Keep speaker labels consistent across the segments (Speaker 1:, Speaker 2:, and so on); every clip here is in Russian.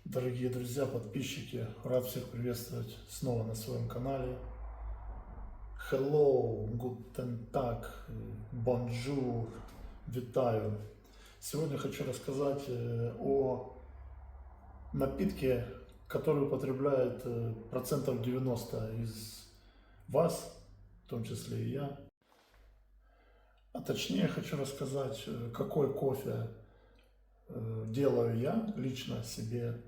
Speaker 1: Дорогие друзья, подписчики, рад всех приветствовать снова на своем канале. Hello, guten Tag, bonjour, витаю. Сегодня хочу рассказать о напитке, который употребляет процентов 90 из вас, в том числе и я. А точнее хочу рассказать, какой кофе делаю я лично себе,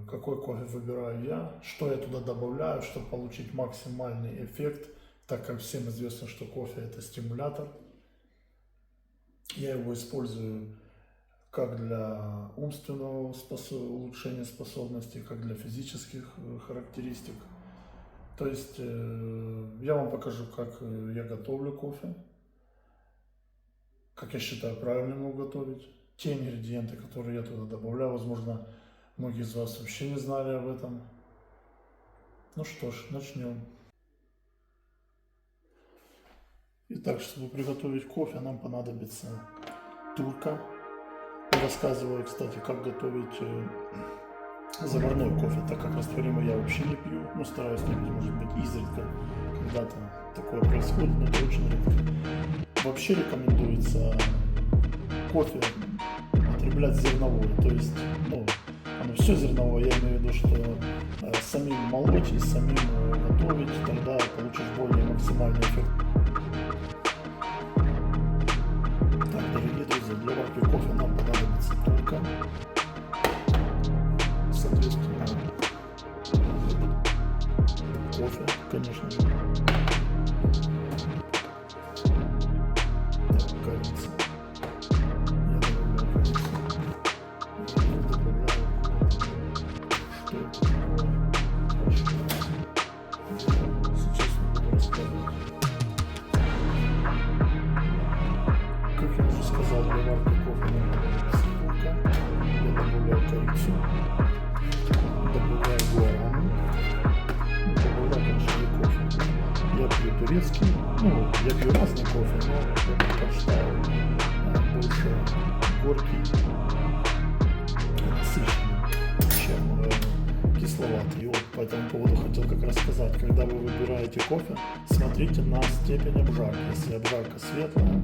Speaker 1: какой кофе выбираю я, что я туда добавляю, чтобы получить максимальный эффект, так как всем известно, что кофе это стимулятор. Я его использую как для умственного улучшения способностей, как для физических характеристик. То есть я вам покажу, как я готовлю кофе, как я считаю правильно его готовить, те ингредиенты, которые я туда добавляю. Возможно, многие из вас вообще не знали об этом. Ну что ж, начнем. Итак, чтобы приготовить кофе, нам понадобится турка. Я рассказываю, кстати, как готовить заварной кофе, так как растворимый я вообще не пью. Ну, стараюсь не пить, может быть, изредка, когда-то такое происходит, но это очень редко. Вообще рекомендуется кофе употреблять зерновой, то есть, оно все зерновое, я имею в виду, что самим молоть и самим готовить, тогда получишь более максимальный эффект. Так, дорогие друзья, для варки кофе нам понадобится турка, соответственно, кофе, конечно же, так, корица. Как я уже сказал, для варки кофе нам понадобится турка. Я добавляю корицу, добавляю гуарану, добавляю, конечно же, кофе. Я пью турецкий, я пью разный кофе, но я предпочитаю больше горький, насыщенный, чем кисловатый. И вот по этому поводу хотел как раз сказать, когда вы выбираете кофе, смотрите на степень обжарки. Если обжарка светлая,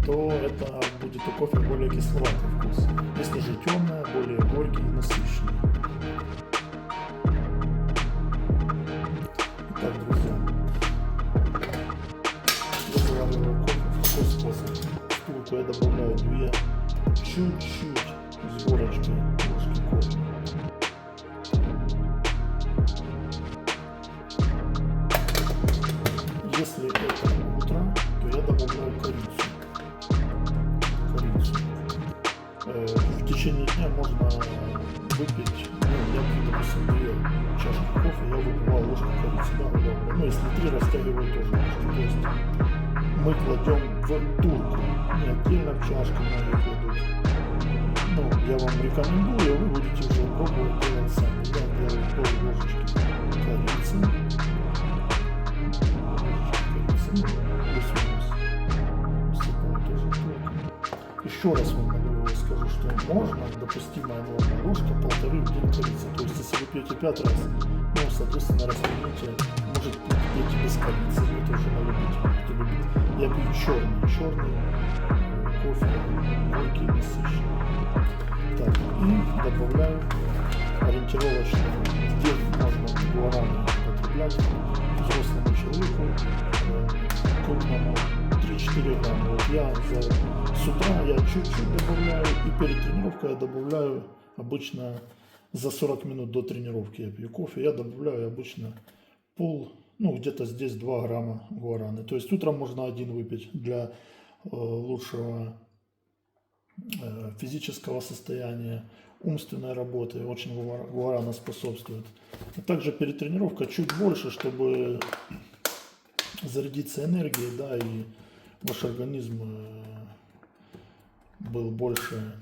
Speaker 1: то это будет у кофе более кисловатый вкус. Если же темная, более горький и насыщенный. Итак, друзья, я завариваю кофе в такой способ. В турку я добавляю 2 чуть-чуть с горочкой ложки кофе. Если это утро, то я добавляю корицу. В течение дня можно выпить, я пью, допустим, 2 чашки кофе, я выпиваю ложку корицы, да, если 3, растягиваю тоже ложку. То есть мы кладем в турку, не отдельно в чашку многие кладут. Я вам рекомендую, вы будете уже пробовать делать сами. Я делаю пол ложечки корицы. Еще раз вам скажу, что можно, допустимая норма ложка 1,5 в день корицы. То есть, если вы пьете 5 раз, соответственно, растяните, может пить без корицы, это уже на любителя, кто любит. Я пью черный кофе, горький, насыщенный. Так, и добавляю ориентировочно, здесь можно гуараны употреблять взрослому человеку, крупному, 3-4 грамма. Вот я с утра я чуть-чуть добавляю, и перед тренировкой я добавляю обычно за 40 минут до тренировки я пью кофе, я добавляю обычно где-то здесь 2 грамма гуараны. То есть утром можно 1 выпить для лучшего физического состояния, умственной работы, очень гуарана способствует. А также перед тренировкой чуть больше, чтобы зарядиться энергией, да, и ваш организм был больше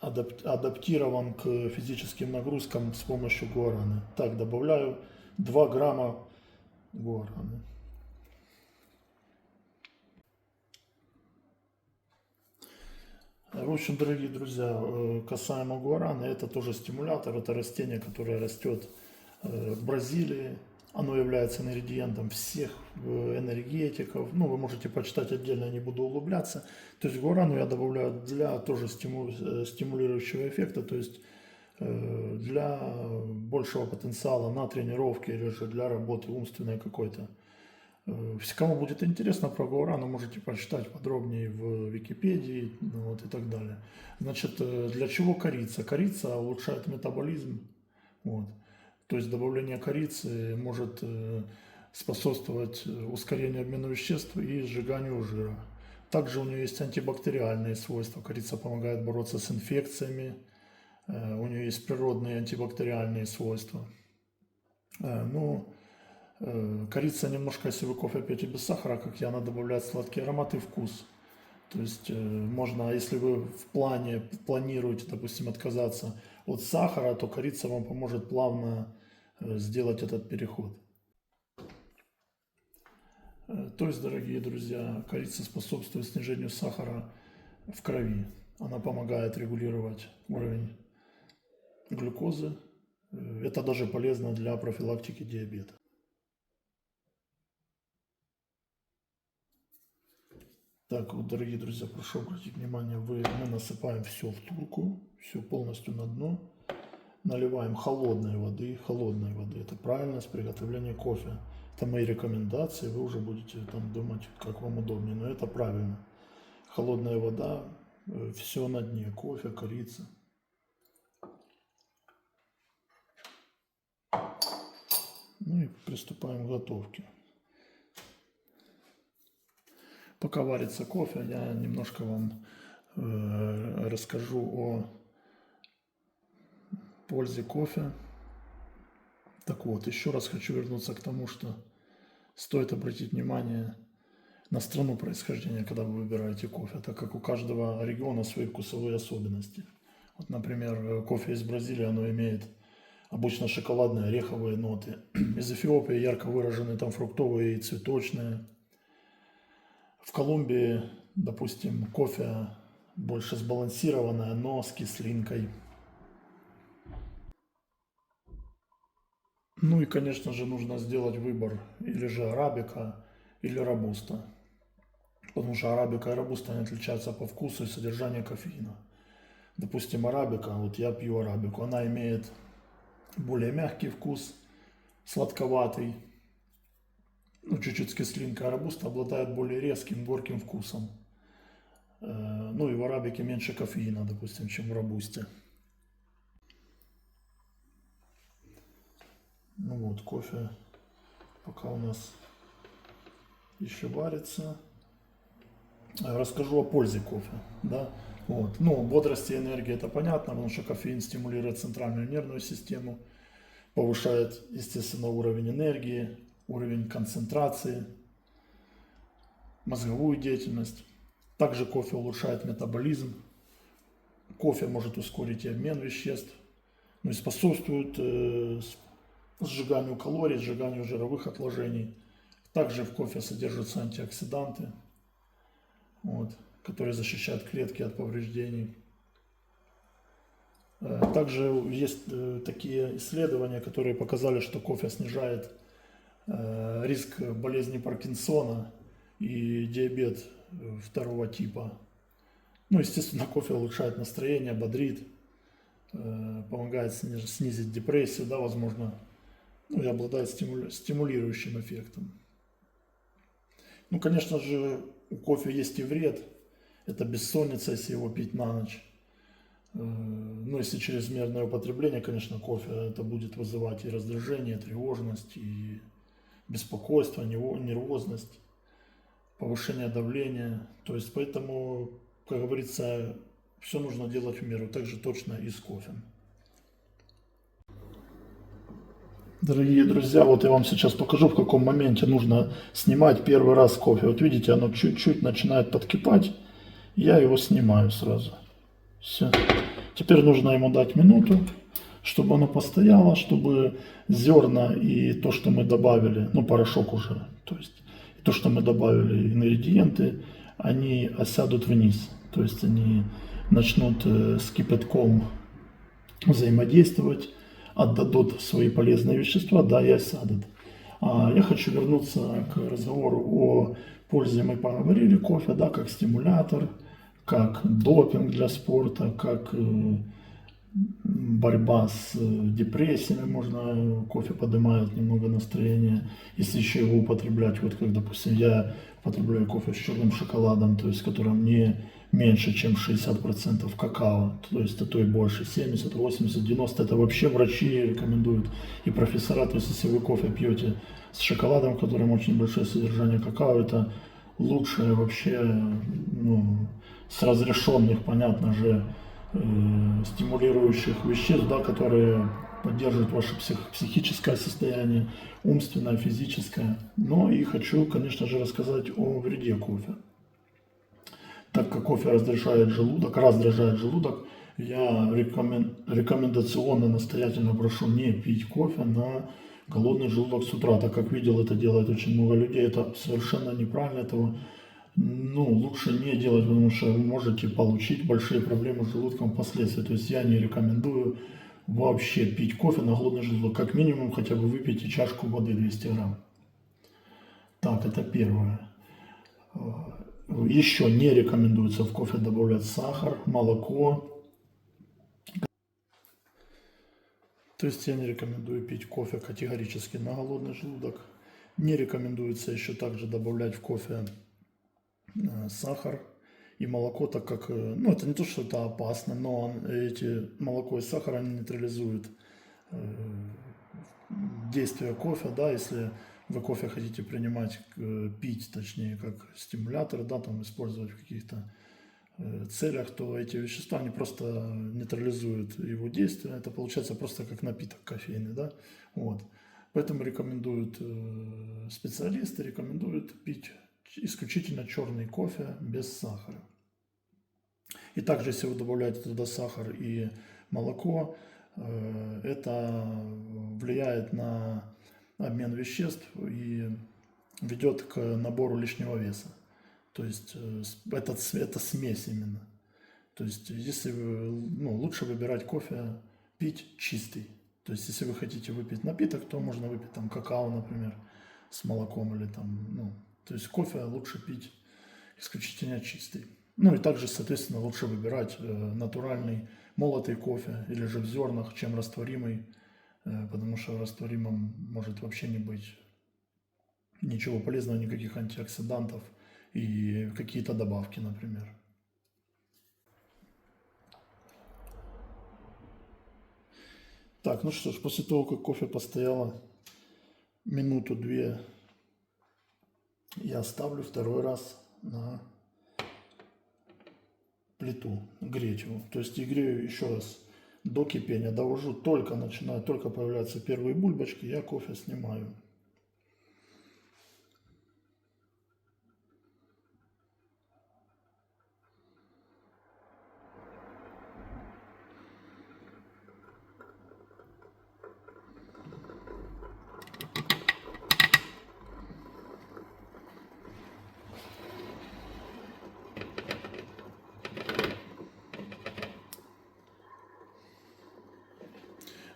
Speaker 1: адаптирован к физическим нагрузкам с помощью гуараны. Так, добавляю 2 грамма гуараны. В общем, дорогие друзья, касаемо гуарана, это тоже стимулятор, это растение, которое растет в Бразилии. Оно является ингредиентом всех энергетиков. Ну, вы можете почитать отдельно, я не буду углубляться. То есть гуарану я добавляю для тоже стимулирующего эффекта, то есть для большего потенциала на тренировке или же для работы умственной какой-то. Кому будет интересно про гуарану, можете прочитать подробнее в Википедии, вот, и так далее. Значит, для чего корица? Корица улучшает метаболизм. Вот. То есть добавление корицы может способствовать ускорению обмена веществ и сжиганию жира. Также у нее есть антибактериальные свойства. Корица помогает бороться с инфекциями. У нее есть природные антибактериальные свойства. Ну, корица немножко, если вы кофе пьете без сахара, как я, она добавляет сладкий аромат и вкус. То есть можно, если вы планируете, допустим, отказаться от сахара, то корица вам поможет плавно сделать этот переход. То есть, дорогие друзья, корица способствует снижению сахара в крови. Она помогает регулировать уровень глюкозы. Это даже полезно для профилактики диабета. Так, вот, дорогие друзья, прошу обратить внимание, мы насыпаем все в турку, все полностью на дно. Наливаем холодной воды, это правильность приготовления кофе. Это мои рекомендации, вы уже будете там думать, как вам удобнее, но это правильно. Холодная вода, все на дне, кофе, корица. Ну и приступаем к готовке. Пока варится кофе, я немножко вам расскажу о пользе кофе. Так вот, еще раз хочу вернуться к тому, что стоит обратить внимание на страну происхождения, когда вы выбираете кофе, так как у каждого региона свои вкусовые особенности. Вот, например, кофе из Бразилии, оно имеет обычно шоколадные, ореховые ноты. Из Эфиопии ярко выражены там фруктовые и цветочные. В Колумбии, допустим, кофе больше сбалансированное, но с кислинкой. Ну и, конечно же, нужно сделать выбор или же арабика, или робуста. Потому что арабика и робуста они отличаются по вкусу и содержанию кофеина. Допустим, арабика, вот я пью арабику, она имеет более мягкий вкус, сладковатый, ну, чуть-чуть с кислинкой, а робуста обладает более резким, горьким вкусом. Ну и в арабике меньше кофеина, допустим, чем в робусте. Ну вот, кофе пока у нас еще варится. Расскажу о пользе кофе. Да? Вот. Ну, бодрость и энергия, это понятно, потому что кофеин стимулирует центральную нервную систему, повышает, естественно, уровень энергии, уровень концентрации, мозговую деятельность. Также кофе улучшает метаболизм. Кофе может ускорить и обмен веществ, ну и способствует сжиганию калорий, сжиганию жировых отложений. Также в кофе содержатся антиоксиданты, вот, которые защищают клетки от повреждений. Также есть такие исследования, которые показали, что кофе снижает риск болезни Паркинсона и диабет второго типа. Ну, естественно, кофе улучшает настроение, бодрит, помогает снизить депрессию, да, возможно, ну, и обладает стимулирующим эффектом. Ну, конечно же, у кофе есть и вред. Это бессонница, если его пить на ночь. Ну, если чрезмерное употребление, конечно, кофе, это будет вызывать и раздражение, и тревожность, и беспокойство, нервозность, повышение давления. То есть, поэтому, как говорится, все нужно делать в меру. Так же точно и с кофе. Дорогие друзья, вот я вам сейчас покажу, в каком моменте нужно снимать первый раз кофе. Вот видите, оно чуть-чуть начинает подкипать. Я его снимаю сразу. Все. Теперь нужно ему дать минуту, чтобы оно постояло, чтобы зерна и то, что мы добавили, ну порошок уже, то есть то, что мы добавили, ингредиенты, они осядут вниз. То есть они начнут с кипятком взаимодействовать, отдадут свои полезные вещества, да, и осядут. Я хочу вернуться к разговору о пользе. Мы поговорили кофе, да, как стимулятор, как допинг для спорта, как борьба с депрессиями, можно, кофе поднимает немного настроение, если еще его употреблять, вот как, допустим, я употребляю кофе с черным шоколадом, то есть, которым не меньше, чем 60% какао, то есть, а то и больше, 70, 80, 90, это вообще врачи рекомендуют, и профессора, то есть, если вы кофе пьете с шоколадом, в котором очень большое содержание какао, это лучшее вообще, ну, с разрешенных, понятно же, стимулирующих веществ, да, которые поддерживают ваше психическое состояние, умственное, физическое. Но и хочу, конечно же, рассказать о вреде кофе. Так как кофе раздражает желудок, я рекомендационно настоятельно прошу не пить кофе на голодный желудок с утра, так как видел, это делает очень много людей, это совершенно неправильно, этого лучше не делать, потому что вы можете получить большие проблемы с желудком впоследствии. То есть я не рекомендую вообще пить кофе на голодный желудок. Как минимум хотя бы выпейте чашку воды 200 грамм. Так, это первое. Еще не рекомендуется в кофе добавлять сахар, молоко. То есть я не рекомендую пить кофе категорически на голодный желудок. Не рекомендуется еще также добавлять в кофе сахар и молоко, так как, это не то, что это опасно, но эти молоко и сахар, они нейтрализуют действие кофе, да, если вы кофе хотите принимать, пить, точнее, как стимулятор, да, там использовать в каких-то целях, то эти вещества, они просто нейтрализуют его действие, это получается просто как напиток кофейный, да, вот. Поэтому рекомендуют специалисты, рекомендуют пить исключительно черный кофе без сахара. И также, если вы добавляете туда сахар и молоко, это влияет на обмен веществ и ведет к набору лишнего веса. То есть это смесь именно. То есть если вы, лучше выбирать кофе, пить чистый. То есть если вы хотите выпить напиток, то можно выпить там какао, например, с молоком или там, то есть кофе лучше пить исключительно чистый. И также, соответственно, лучше выбирать натуральный молотый кофе или же в зернах, чем растворимый, потому что в растворимом может вообще не быть ничего полезного, никаких антиоксидантов и какие-то добавки, например. Так, ну что ж, после того, как кофе постояло минуту-две, я ставлю второй раз на плиту, греть его. То есть и грею еще раз до кипения, довожу, только появляются первые бульбочки, я кофе снимаю.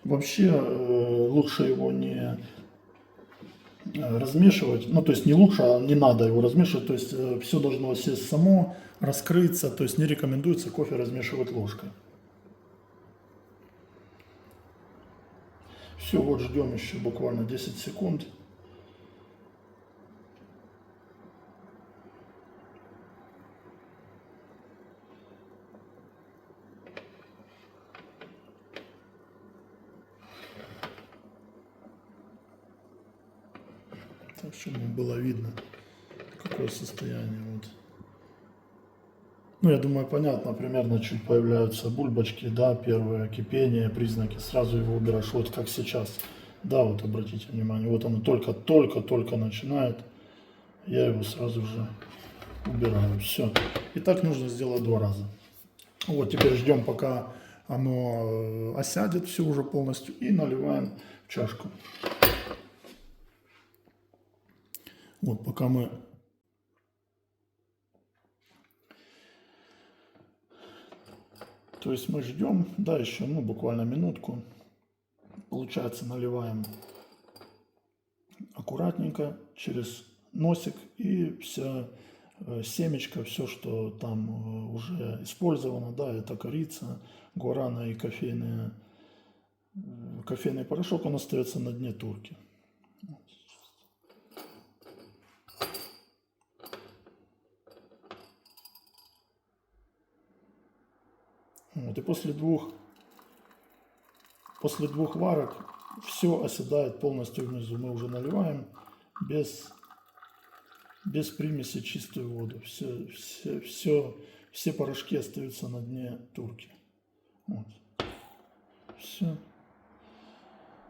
Speaker 1: Вообще лучше его не размешивать, то есть не лучше, а не надо его размешивать, то есть все должно сесть само, раскрыться, то есть не рекомендуется кофе размешивать ложкой. Все, вот ждем еще буквально 10 секунд. Так, чтобы было видно, какое состояние. Вот. Я думаю, понятно, примерно чуть появляются бульбочки, да, первое кипение, признаки, сразу его убираешь, вот как сейчас. Да, вот обратите внимание, вот оно только начинает, я его сразу же убираю, все. И так нужно сделать 2 раза. Вот, теперь ждем, пока оно осядет все уже полностью, и наливаем в чашку. Вот, пока мы То есть мы ждем, да, еще, ну, буквально минутку. Получается, наливаем аккуратненько через носик, и вся семечко, все, что там уже использовано, да, это корица, гуарана и кофейный порошок, он остается на дне турки. Вот, и после двух варок все оседает полностью внизу. Мы уже наливаем без примеси чистую воду. Все порошки остаются на дне турки. Вот. Все.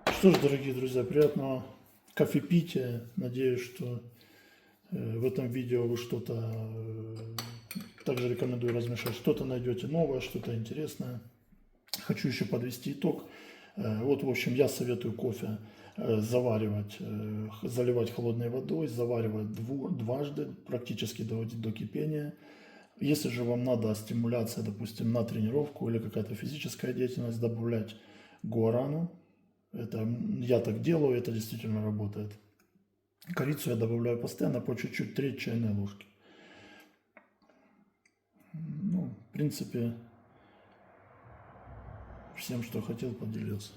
Speaker 1: Что ж, дорогие друзья, приятного кофепития. Надеюсь, что в этом видео вы что-то, также рекомендую размешать, что-то найдете новое, что-то интересное. Хочу еще подвести итог. Вот, в общем, я советую кофе заваривать, заливать холодной водой, заваривать дважды, практически доводить до кипения. Если же вам надо стимуляция, допустим, на тренировку или какая-то физическая деятельность, добавлять гуарану. Это я так делаю, это действительно работает. Корицу я добавляю постоянно по чуть-чуть, 3 чайные ложки. Ну, в принципе, всем, что хотел, поделился.